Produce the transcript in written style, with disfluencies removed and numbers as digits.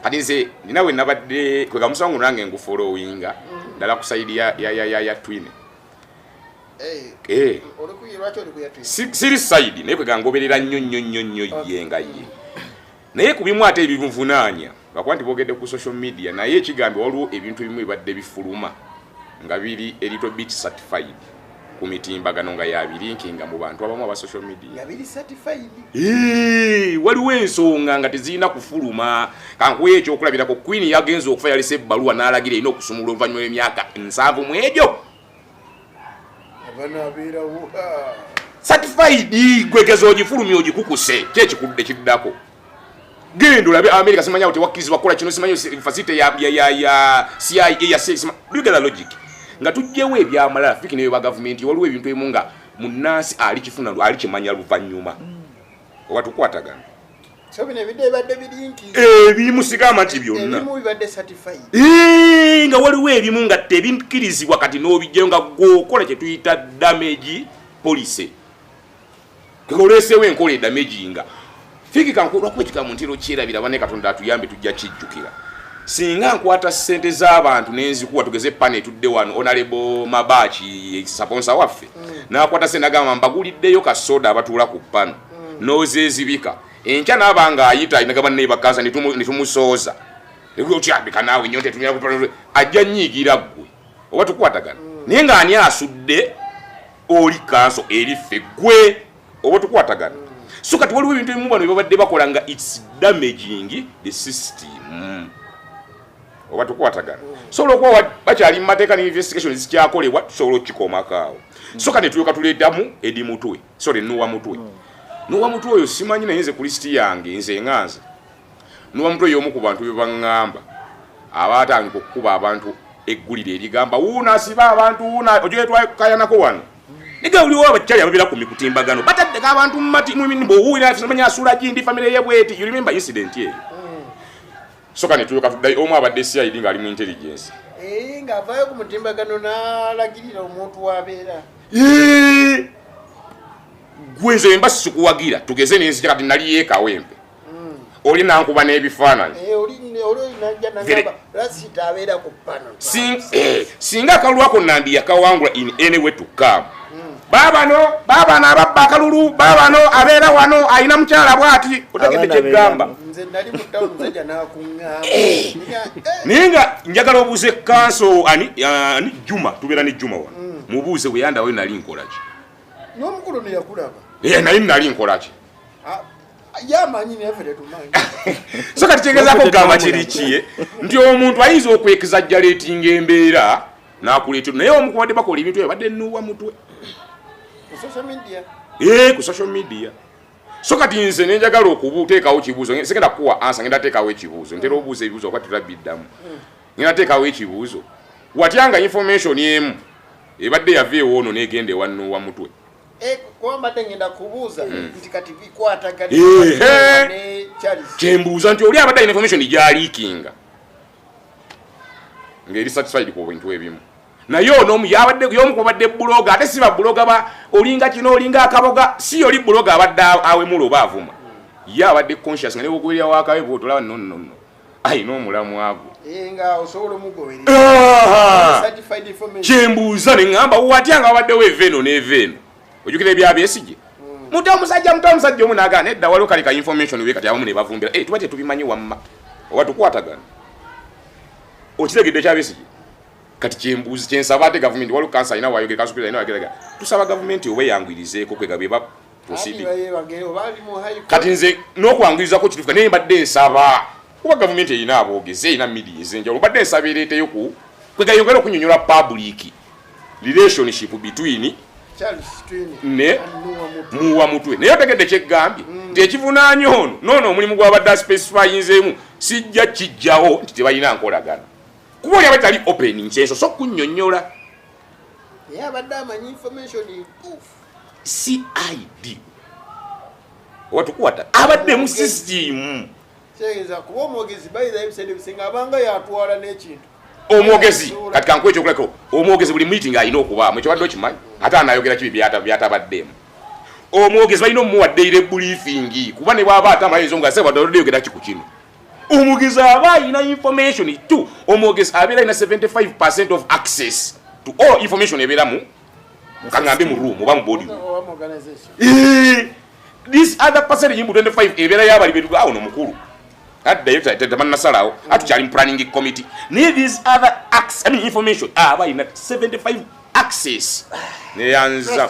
kati nze ninawe nabadde kwega musango nange ngufollowinga dala ku side ya twine siri side naye kwega ngoberera nnyo yenga ye naye kubimu ate ebivunanya bakuba nti boogedde ku social media naye ekigambo waliwo ebintu ebimu bibadde bifuluma nga biri a little bit certified ku mitimbagano nga yabirinkinga mu bantu abamu aba social media yabiri certified waliwo ensonga nga tezirina kufuluma kankuwa ekyokulabirako Queen yagenza okufa yalese ebbaluwa n'alagira erina okusumula oluvannyuma lw'emyaka 7 mu egyo certified gwegeza ogifulumya ogikukuse kyekikudde kiddako gendo labe America simanya uti wakizwa kola kino simanya facility ya CIA ya sima lugala logic nga tujjewe ebyamala fiki ne ba government waliwo ebintu emunga munasi ali kifuna ali kimanya luvanyuma watu kwatagana so bine bide badde bilinki bimusigama nti byonna ebimu bibadde certified nga waliwo ebimu nga tebinkirizibwa kati n'obijjeyo nga gwokola kye tuyita damage policy kolesewe enkola damage nga fiki kankulwa kwekika mu ntiro kyerabira bane Katonda atuyambe tujja kijjukira singa nkwata sente z'abantu nenzikuwa tugeze pane tudde wano honorable Mabachi sponsor waffe nakwata sente agamba mbaguliddeyo kasoda abatuula ku pano nozezibika enkya n'abanga ayita inagaba ne bakaza nitumusooza ekukyabika nawe nyote tumira ku ajja nyigira gwe oba tukwatagana naye nga ani asudde oli kanso erife gwe oba tukwatagana so kati waliwo ebintu ebimu bano babadde bakola nga it's damaging the system oba tukwatagana so olwokuba bakyali mu mateeka ne investigation zikyakolebwa tusobola okikomakaawo so kati tuyoka tuleetamu Edi Mutwe sorry Nuwa Mutwe oyo simanyi naye nze ku listi yange nze nganza Nuwa Mutwe y'omu ku bantu be baŋŋamba abaatandika okukuba abantu eggulire erigamba wuuna asiba abantu wuuna ojoye twakayanako wano niga uliwo abakyali ababira ku mikutimbagano bataddeka abantu mu minimbo wuuna simanya asula gindi family ye bweti you remember incident ye soka ne tuyoka tudai omu abadde CID nga ali mu intelligence nga avayo ku mutimbagano n'alagirira omuntu wabeera gwenze mbasi sukuwagira tugeze n'enzija kati nali yeekawempe oli nankuba n'ebifaananyi oli najja nagamba rasita abeera ku pano singa akalwako nandi yakawangula in any way to come babano ababba akalulu babano abeera wano ayina mukyala bwati otegedde kyegamba nze nali mu town nzajja n'akuŋŋamba ninga njagala obuuze kanso ani Juma tubeera ne Juma wano mubuuze bwe yandawo nali nkolaki n'omukulu ne yakulaba nali nkolaki yamanyi nefere tumanyi so kati kyengezaako kugamba kirikiye nti omuntu ayinza okwekizajjaleetinga embeera n'akuleetera naye omu kubadde bakola ebintu ebyo badde Nuwa Mutwe ku social media so kati nze nenjagala okuteekawo kibuuzo segenda kuwa ansa ngenda teekawo ekibuuzo ntera obuuza ebibuuzo wakati tulabiddamu ngenda teekawo ekibuuzo watyanga information emu ebadde yaveewo ono negenda ewa Nuwa Mutwe kwambadde ngenda kubuuza nti kati bikwatagana ne Charles kyembuuza nti oli abadde alina information gyaliikinga ng'eri satisfied ku bintu ebimu naye ono y'omu kubadde buloga ate si babuloga olinga kino olinga akaboga si oli buloga abadde awemula oba avuma ye abadde conscious nga ne bwokubeera wakawe bwotolaba nno ayina omulamu ago nga osobola omugoberera certified information kyembuuza ne ŋŋamba watyanga wabaddewo eveeno n'eveeno ojukira ebyabeesige muto omusajja omu n'agaana edda waliwo kali ka information we kati abamu ne bavumbira tuba tetubimanyi wamma oba tukwatagana okitegedde ekyabeesige kati kyembuuzi kyensaba ate gavumenti waliwo kansa alina wayogera kasukira alina wayogera tusaba gavumenti obeyangwirizeeko kwega beba proceeding kati nze n'okwangwirizako kituuka naye mbadde nsaba kuba gavumenti erina aboogezi erina media ez'enjawulo mbadde nsaba ereeteyo kwega yongera okunyonyola public relationship between ne Nuwa Mutwe naye otegedde kyeggambye nti ekivunaanya ono omulimu gwabadde aspecifyinzeemu sijja kijjawo nti tebalina nkolagana kuba oli abatali opening kyenso so kunnyonnyola abadde amanyi information CID watukwata abadde mu system kyegeza kuba omwogezi bayiza ebiseera ebisinga abanga yatwala n'ekintu omwogezi kati kankuwa ekyokulako omwogezi buli meeting alina okubaamu ekyobadde okimanyi ate anayogera kibi byatabaddemu omwogezi balina omumuwa daily briefing kuba ne bwaba ate amayinza nga sebadde oyogera kiku kino omwogezi aba alina information tu omwogezi abeera alina 75% of access to all information ebeeramu kangambe mu room oba mu body this other percentage mu 25 ebeera yabali betuga awo no mukulu at director tetamana nasalawo atukyali mu planning committee need these other information aba alina 75 access ne yanza